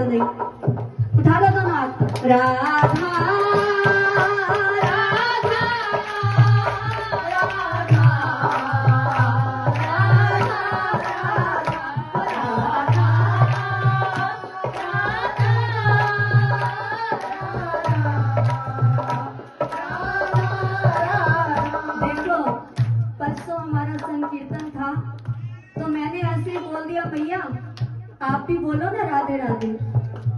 नहीं। उठा लो दोनों हाथ। राधा संकीर्तन था तो मैंने ऐसे ही बोल दिया, भैया आप भी बोलो ना राधे राधे।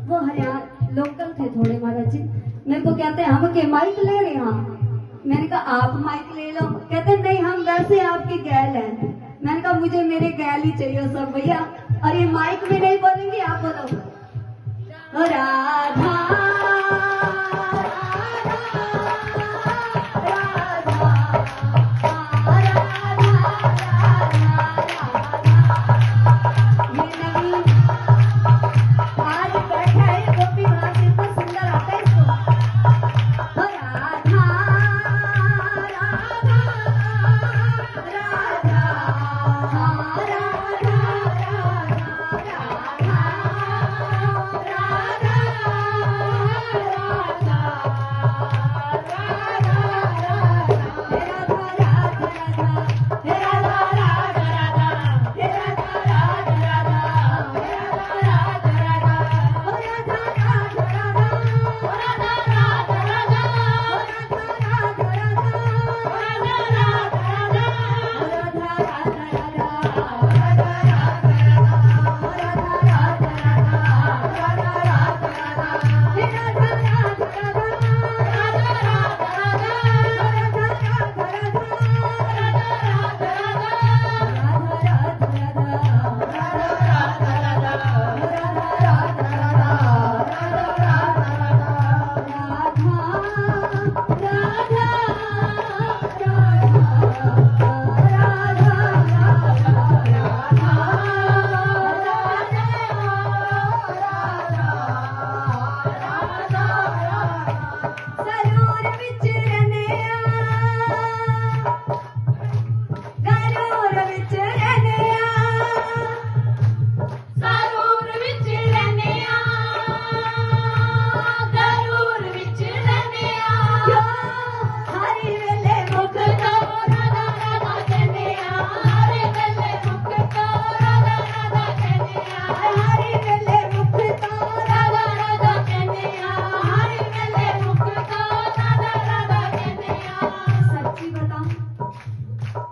वो हरियाणा लोकल थे थोड़े महाराज जी, मेरे को कहते हैं हम के माइक ले रहे हैं। मैंने कहा आप माइक ले लो। कहते नहीं हम वैसे आपकी गैल है। मैंने कहा मुझे मेरे गैल ही चाहिए सब भैया। और ये माइक में नहीं बोलेंगे, आप बोलो राधा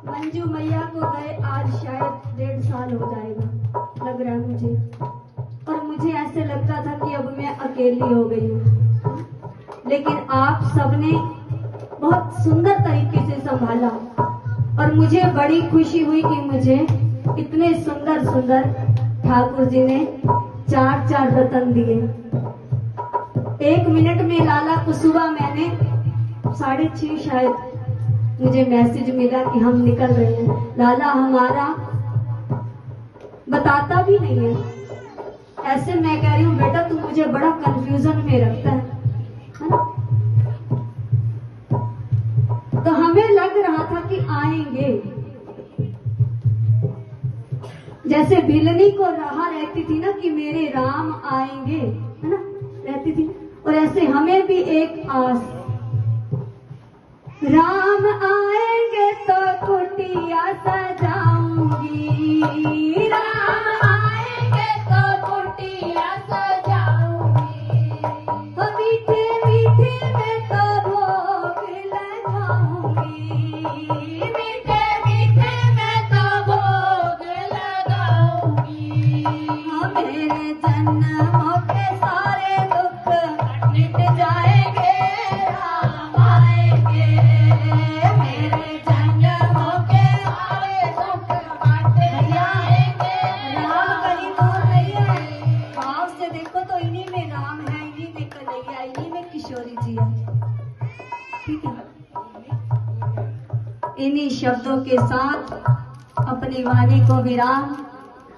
मंजू मैया को गए आज शायद 1.5 साल हो जाएगा लग रहा है मुझे। और मुझे ऐसे लगता था कि अब मैं अकेली हो गई हूँ, लेकिन आप सबने बहुत सुंदर तरीके से संभाला। और मुझे बड़ी खुशी हुई कि मुझे इतने सुंदर सुंदर ठाकुर जी ने 4 रतन दिए। 1 मिनट में लाला को सुबह मैंने 6:30 शायद मुझे मैसेज मिला कि हम निकल रहे हैं। लाला हमारा बताता भी नहीं है। ऐसे मैं कह रही हूँ बेटा तू मुझे बड़ा कंफ्यूजन में रखता है ना। तो हमें लग रहा था कि आएंगे, जैसे भिलनी को राह रहती थी ना कि मेरे राम आएंगे, है ना, रहती थी। और ऐसे हमें भी एक आस, राम आएंगे तो कुटिया सजाऊंगी, राम आएंगे तो कुटिया सजाऊंगी, मीठे मीठे में तो भोग लगाऊंगी, मीठे मीठे में तो भोग लगाऊंगी। मेरे जन्मों के सारे दुख मिट जाएंगे, राम आएंगे। मेरे जन्मों के सारे दुख मिट जाएंगे, राम कहीं दूर नहीं है। भाव से देखो तो इन्हीं में राम है, इन्हीं में कन्हैया, इन्हीं में किशोरी जी है। ठीक है, इन्हीं शब्दों के साथ अपनी वाणी को विराम।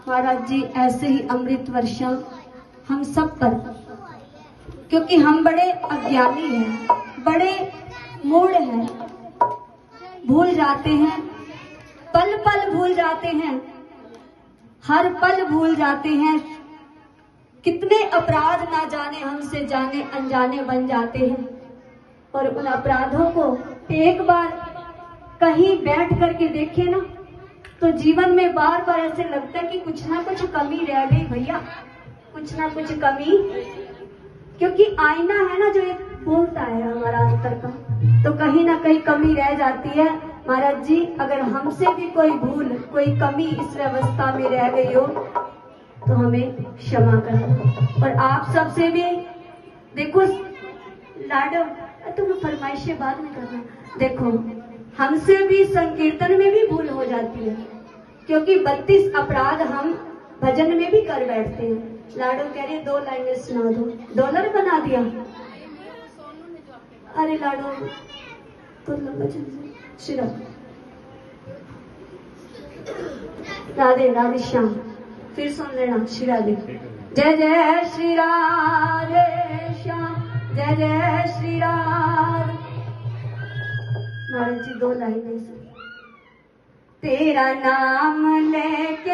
महाराज जी ऐसे ही अमृत वर्षा हम सब पर, क्योंकि हम बड़े अज्ञानी हैं, बड़े मूढ़ हैं, भूल जाते हैं, पल पल भूल जाते हैं, हर पल भूल जाते हैं कितने अपराध ना जाने हमसे जाने अनजाने बन जाते हैं, और उन अपराधों को एक बार कहीं बैठ करके देखे ना तो जीवन में बार बार ऐसे लगता है कि कुछ ना कुछ कमी रह गई भैया, कुछ ना कुछ कमी। क्योंकि आईना है ना जो एक बोलता है हमारा अंतर का, तो कहीं ना कहीं कमी रह जाती है। महाराज जी, अगर हमसे भी कोई भूल, कोई कमी इस व्यवस्था में रह गई हो तो हमें क्षमा करना। और आप सबसे भी देखो लाडो, तुम फरमाइशें बाद में करना। देखो हमसे भी संकीर्तन में भी भूल हो जाती है, क्योंकि 32 अपराध हम भजन में भी कर बैठते हैं। लाडो कह रही 2 लाइनें सुना दो, डॉलर बना दिया। अरे लाडो तो भजन श्री राधे राधे श्याम, फिर सुन लेना श्री राधे। जय जय श्री राधे श्याम, जय जय श्री राधे। महाराज जी 2 लाइनें, तेरा नाम लेके